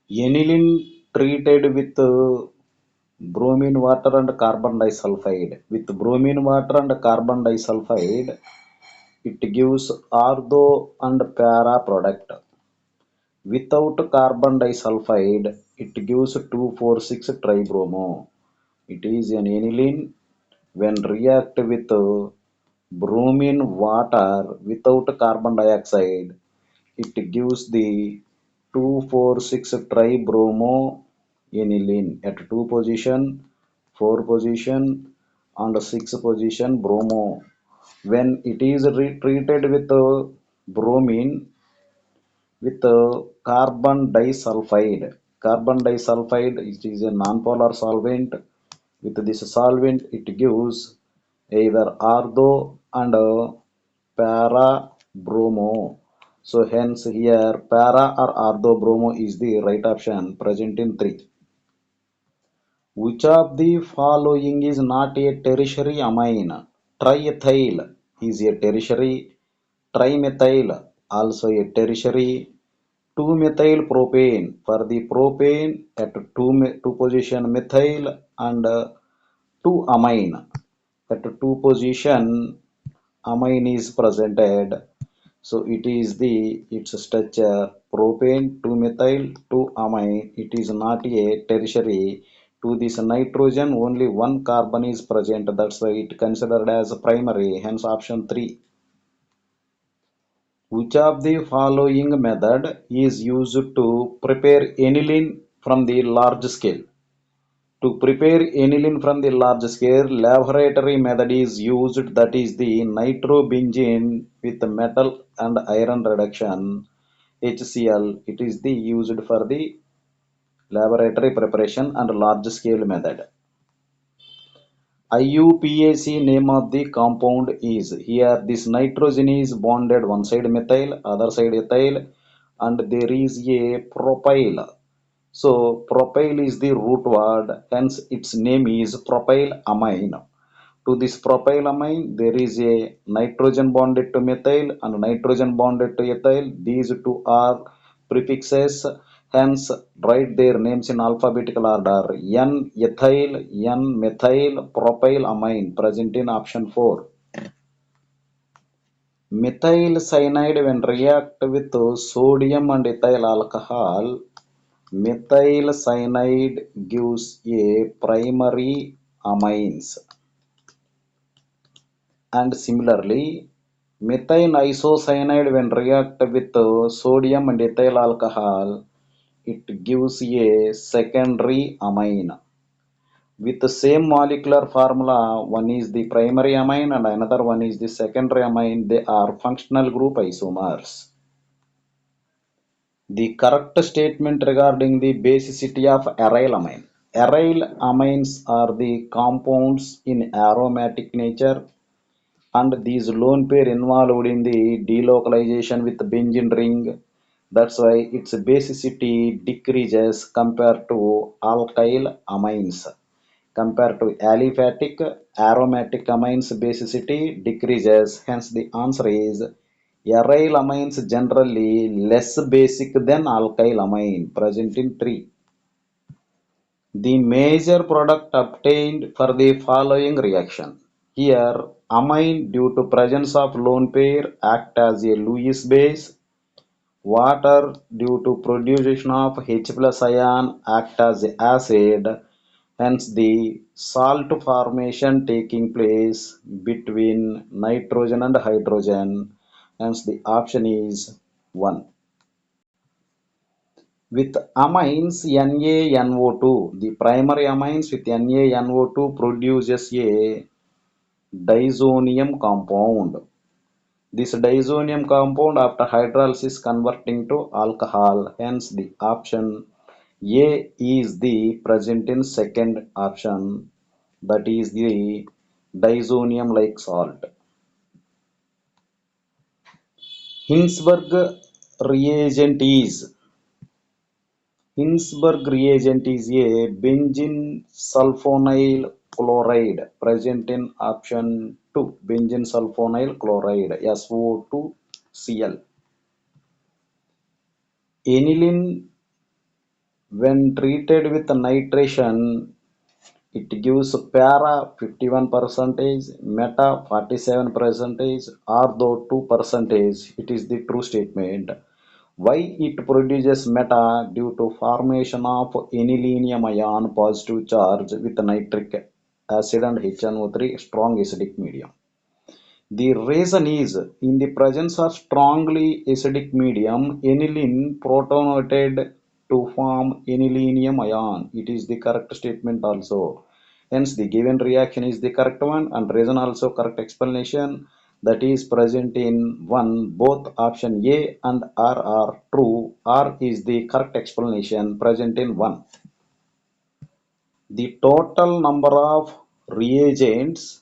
Aniline treated with bromine water and carbon disulfide. With bromine water and carbon disulfide, it gives ortho and para product. Without carbon disulfide, it gives 2,4,6 tribromo. It is an aniline when react with bromine water without carbon dioxide. It gives the 2,4,6 tribromo aniline at 2 position, 4 position and 6 position bromo. When it is treated with bromine with carbon disulfide. Carbon disulfide it is a nonpolar solvent. With this solvent, it gives either ortho and para bromo. So hence here para or ortho bromo is the right option present in 3. Which of the following is not a tertiary amine? Triethyl is a tertiary, trimethyl also a tertiary, 2-methyl propane for the propane at 2 position methyl and 2 amine at 2 position amine is presented. So it is the its structure propane 2-methyl 2-amine. It is not a tertiary. To this nitrogen only one carbon is present. That's why it considered as primary. Hence option 3. Which of the following method is used to prepare aniline from the large scale? To prepare aniline from the large scale, laboratory method is used, that is the nitrobenzene with metal and iron reduction HCl. It is the used for the laboratory preparation and large scale method. IUPAC name of the compound is here this nitrogen is bonded one side methyl, other side ethyl, and there is a propyl. So propyl is the root word, hence its name is propylamine. To this propylamine, there is a nitrogen bonded to methyl and nitrogen bonded to ethyl. These two are prefixes. Hence, write their names in alphabetical order. N-ethyl, N-methyl, propylamine, present in option 4. Methyl cyanide when react with sodium and ethyl alcohol, methyl cyanide gives a primary amines. And similarly, methane isocyanide when react with sodium and ethyl alcohol, it gives a secondary amine. With the same molecular formula, one is the primary amine and another one is the secondary amine. They are functional group isomers. The correct statement regarding the basicity of aryl amine. Aryl amines are the compounds in aromatic nature, and these lone pair involved in the delocalization with the benzene ring. That's why its basicity decreases compared to alkyl amines. Compared to aliphatic, aromatic amines basicity decreases. Hence the answer is aryl amines generally less basic than alkyl amine, present in 3. The major product obtained for the following reaction. Here, amine due to presence of lone pair act as a Lewis base. Water due to production of H plus ion act as a acid. Hence, the salt formation taking place between nitrogen and hydrogen. Hence, the option is 1. With amines NaNO2, the primary amines with NaNO2 produces a diazonium compound. This diazonium compound after hydrolysis converting to alcohol. Hence the option A is the present in second option, that is the diazonium like salt. Hinsberg reagent is Hinsberg reagent is a benzene sulfonyl chloride, present in option 2, benzene sulfonyl chloride, SO2Cl. Aniline When treated with nitration, it gives para 51 percentage, meta 47 percentage, ortho 2 percentage. It is the true statement. Why it produces meta? Due to formation of anilinium ion positive charge with nitric acid and HNO3 strong acidic medium. The reason is, in the presence of strongly acidic medium, aniline protonated to form anilinium ion. It is the correct statement also. Hence, the given reaction is the correct one, and reason also correct explanation, that is present in 1. Both option A and R are true. R is the correct explanation present in 1. The total number of reagents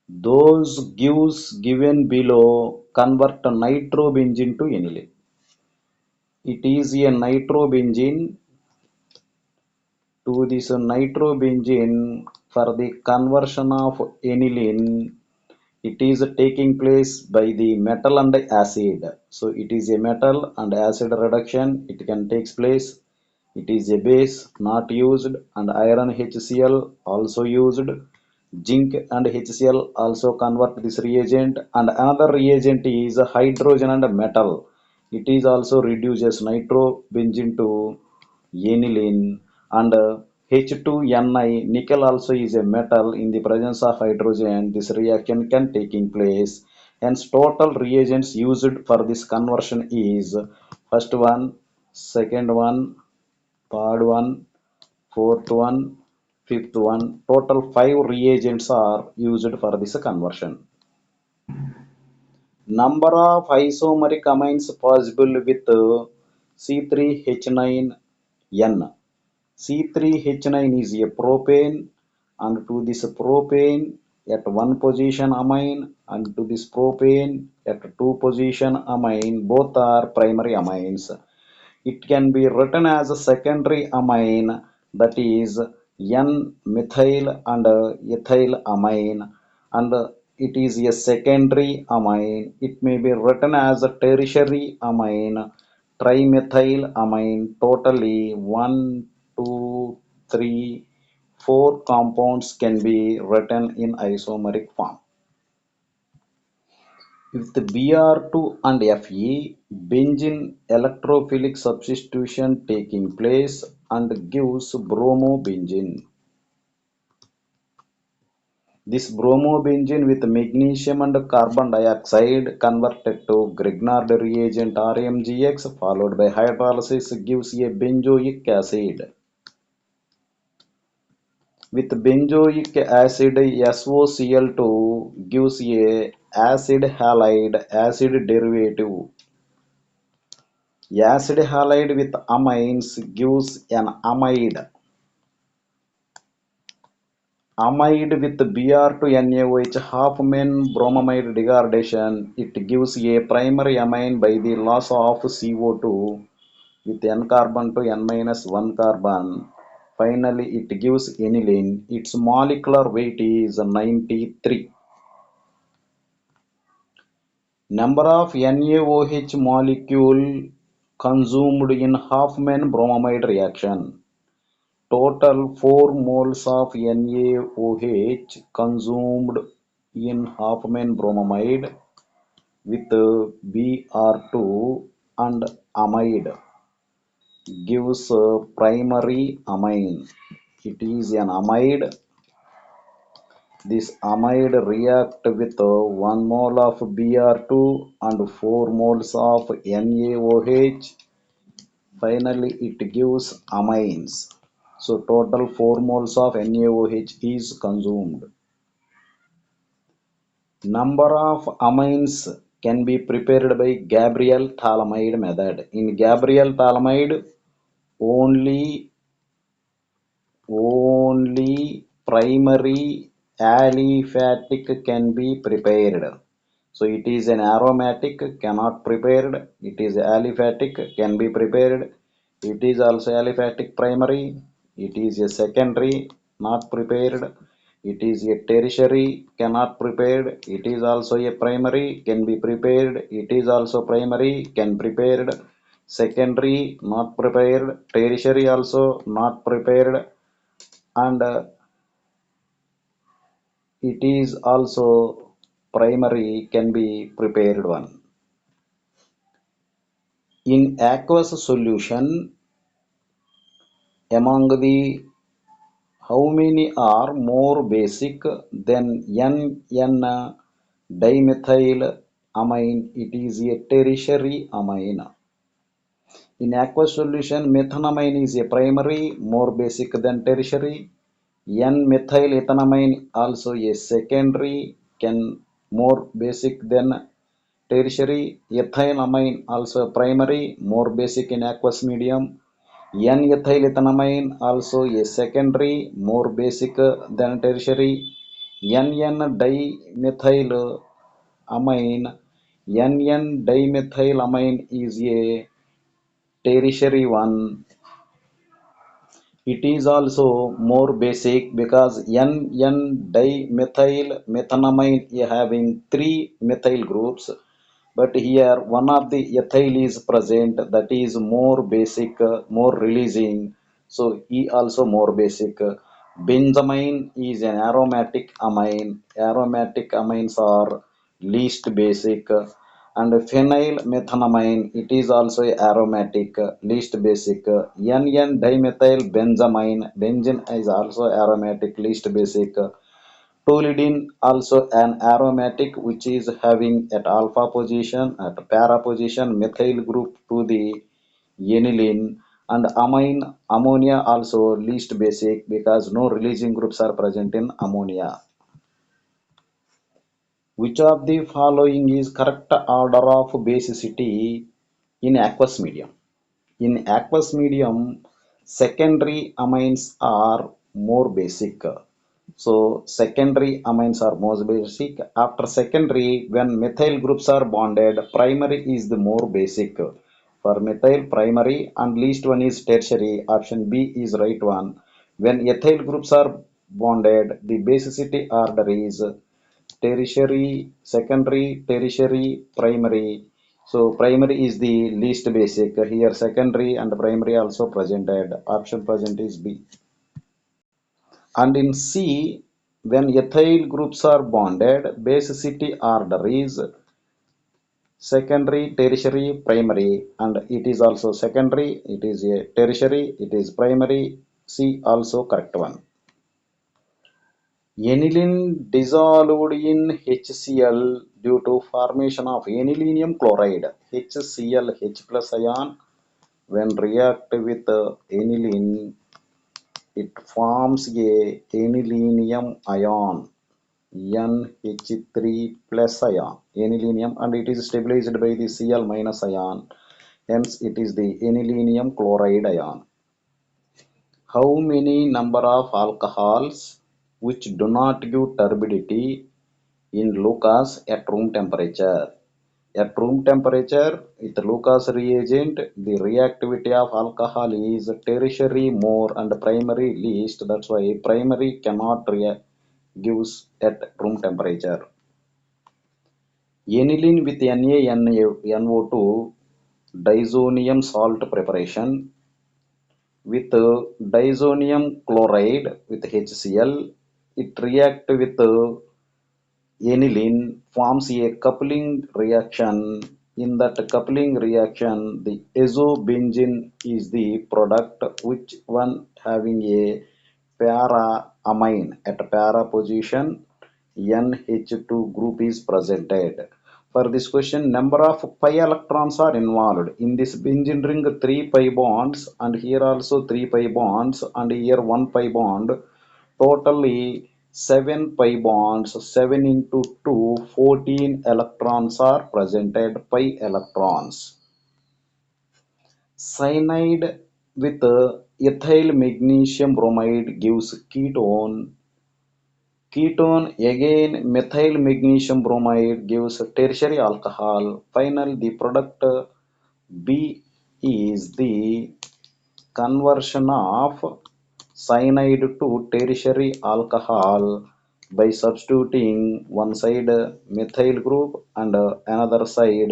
those given below convert nitrobenzene to aniline. It is a nitrobenzene to this nitrobenzene for the conversion of aniline. It is taking place by the metal and acid. So it is a metal and acid reduction. It can take place. It is a base not used, and iron HCl also used. Zinc and HCl also convert this reagent, and another reagent is hydrogen and metal. It is also reduces nitrobenzene to aniline, and H2Ni nickel also is a metal. In the presence of hydrogen, this reaction can taking place. Hence total reagents used for this conversion is first one, second one, third one, fourth one, fifth one. Total 5 reagents are used for this conversion. Number of isomeric amines possible with C3H9N. C3H9 is a propane, and to this propane at one position amine, and to this propane at two position amine, both are primary amines. It can be written as a secondary amine, that is N-methyl and ethyl amine, and it is a secondary amine. It may be written as a tertiary amine, trimethyl amine. Totally 1, 2, 3, 4 compounds can be written in isomeric form. With Br2 and Fe, benzene electrophilic substitution taking place and gives bromobenzene. This bromobenzene with magnesium and carbon dioxide converted to Grignard reagent RMGX followed by hydrolysis gives a benzoic acid. With benzoic acid, SOCl2 gives a acid halide acid derivative. Acid halide with amines gives an amide. Amide with Br2NaOH half-main bromamide degradation, it gives a primary amine by the loss of CO2 with N carbon to N minus 1 carbon. Finally, it gives aniline. Its molecular weight is 93. Number of NaOH molecule consumed in half-main bromamide reaction. Total 4 moles of NaOH consumed in half-main bromamide with Br2 and amide gives primary amine. It is an amide. This amide react with 1 mole of Br2 and 4 moles of NaOH. Finally, it gives amines. So total 4 moles of NaOH is consumed. Number of amines can be prepared by Gabriel-Thalamaide method. In Gabriel-Thalamaide, only primary aliphatic can be prepared. So it is an aromatic, cannot prepared. It is aliphatic, can be prepared. It is also aliphatic primary. It is a secondary, not prepared. It is a tertiary, cannot prepared. It is also a primary, can be prepared. It is also primary, can prepared. secondary not prepared, tertiary also not prepared, and it is also primary can be prepared one. In aqueous solution, among the how many are more basic than N dimethyl amine? It is a tertiary amine. In aqueous solution, methanamine is a primary, more basic than tertiary. N-methyl ethanamine also a secondary, can more basic than tertiary. Ethylamine also primary, more basic in aqueous medium. N-ethyl ethanamine also a secondary, more basic than tertiary. N-dimethyl amine, N-dimethylamine is a tertiary one. It is also more basic because N-dimethyl methanamine is having three methyl groups, but here one of the ethyl is present, that is more basic, more releasing, so E also more basic. Benzamine is an aromatic amine. Aromatic amines are least basic, and phenyl methanamine, it is also aromatic, least basic. N-dimethyl benzamine, benzene is also aromatic, least basic. Toluidine also an aromatic which is having at alpha position, at para position methyl group to the aniline, and amine ammonia also least basic because no releasing groups are present in ammonia. Which of the following is correct order of basicity in aqueous medium? In aqueous medium, secondary amines are more basic. So secondary amines are more basic. After secondary, when methyl groups are bonded, primary is the more basic. For methyl, primary, and least one is tertiary. Option B is right one. When ethyl groups are bonded, the basicity order is tertiary, secondary, tertiary, primary. So primary is the least basic. Here secondary and primary also presented. Option present is B. And in C, when ethyl groups are bonded, basicity order is secondary, tertiary, primary, and it is also secondary, it is a tertiary, it is primary. C also correct one. Aniline dissolved in HCl due to formation of anilinium chloride. HCl H plus ion when react with aniline, it forms a anilinium ion NH3 plus ion anilinium, and it is stabilized by the Cl minus ion, hence it is the anilinium chloride ion. How many number of alcohols which do not give turbidity in Lucas at room temperature? At room temperature, with Lucas reagent, the reactivity of alcohol is tertiary more and primary least. That's why primary cannot gives at room temperature. Aniline with NaNO2 disonium salt preparation with disonium chloride with HCl, it react with aniline, forms a coupling reaction. In that coupling reaction, the azobenzene is the product, which one having a para amine at para position NH2 group is presented. For this question, number of pi electrons are involved. In this benzene ring, 3 pi bonds, and here also 3 pi bonds, and here 1 pi bond. Totally 7 pi bonds, 7 into 2, 14 electrons are presented, pi electrons. Cyanide with ethyl magnesium bromide gives ketone. Ketone again methyl magnesium bromide gives tertiary alcohol. Finally, the product B is the conversion of cyanide to tertiary alcohol by substituting one side methyl group and another side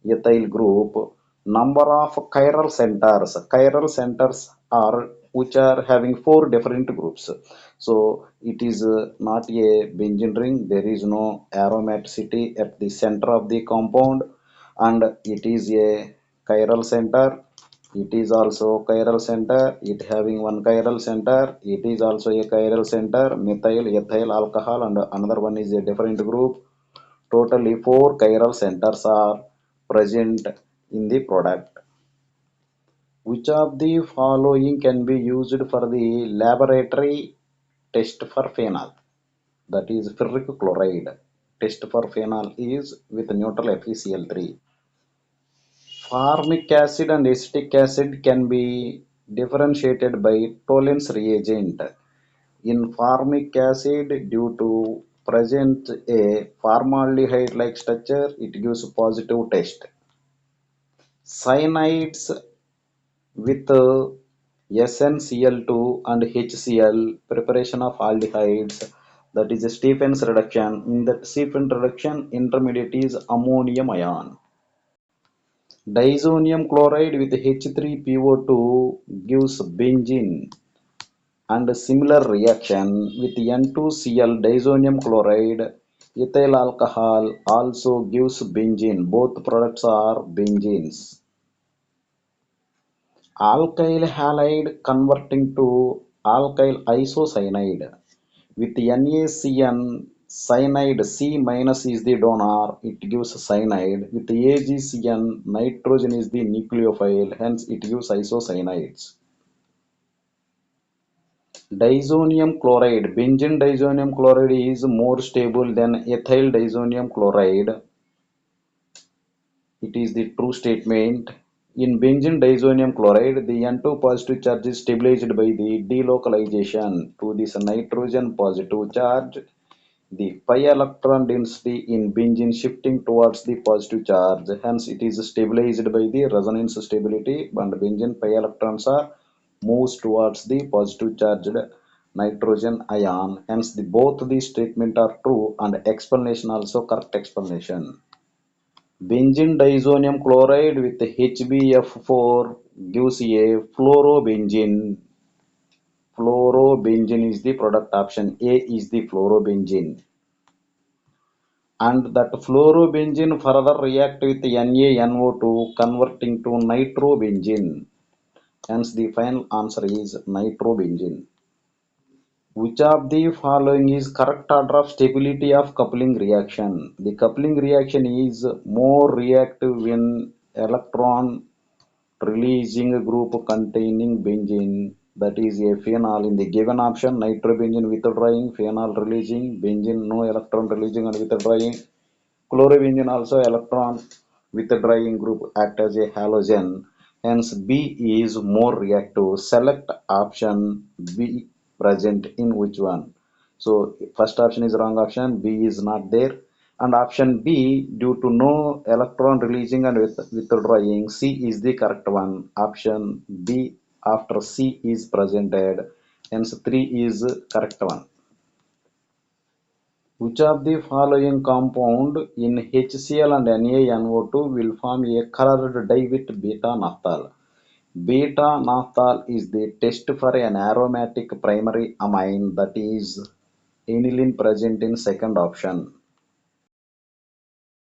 ethyl group. Number of chiral centers. Chiral centers are which are having four different groups. So it is not a benzene ring. There is no aromaticity at the center of the compound, and it is a chiral center. It is also chiral center. It having one chiral center. It is also a chiral center. Methyl, ethyl alcohol, and another one is a different group. Totally four chiral centers are present in the product. Which of the following can be used for the laboratory test for phenol? That is ferric chloride. Test for phenol is with neutral FeCl3. Formic acid and acetic acid can be differentiated by Tollens reagent. In formic acid, due to present a formaldehyde-like structure, it gives positive test. Cyanides with SnCl2 and HCl, preparation of aldehydes, that is a Stephens reduction. In that Stephens reduction, intermediate is ammonium ion. Diazonium chloride with H3PO2 gives benzene, and a similar reaction with N2Cl diazonium chloride, ethyl alcohol also gives benzene. Both products are benzenes. Alkyl halide converting to alkyl isocyanide with NaCN cyanide. C minus is the donor, it gives cyanide. With AgCN, nitrogen is the nucleophile, hence it gives isocyanides. Diazonium chloride, benzene diazonium chloride is more stable than ethyl diazonium chloride. It is the true statement. In benzene diazonium chloride, the N2 positive charge is stabilized by the delocalization to this nitrogen positive charge. The pi electron density in benzene shifting towards the positive charge, hence it is stabilized by the resonance stability, and benzene pi electrons are moves towards the positive charged nitrogen ion. Hence both these statements are true, and explanation also correct explanation. Benzene diazonium chloride with HbF4 gives a fluorobenzene. Fluorobenzene is the product. Option A is the fluorobenzene. And that fluorobenzene further react with NaNO2 converting to nitrobenzene. Hence the final answer is nitrobenzene. Which of the following is correct order of stability of coupling reaction? The coupling reaction is more reactive when electron releasing group containing benzene, that is a phenol. In the given option, nitrobenzene withdrawing, phenol releasing, benzene no electron releasing and withdrawing. Chlorobenzene also electron withdrawing group act as a halogen. Hence B is more reactive. Select option B present in which one? So first option is wrong option. B is not there. And option B, due to no electron releasing and withdrawing, C is the correct one. Option B after C is presented. Hence 3 is correct one. Which of the following compound in HCl and NaNO2 will form a colored dye with beta-naphthol? Beta-naphthol is the test for an aromatic primary amine, that is aniline present in second option.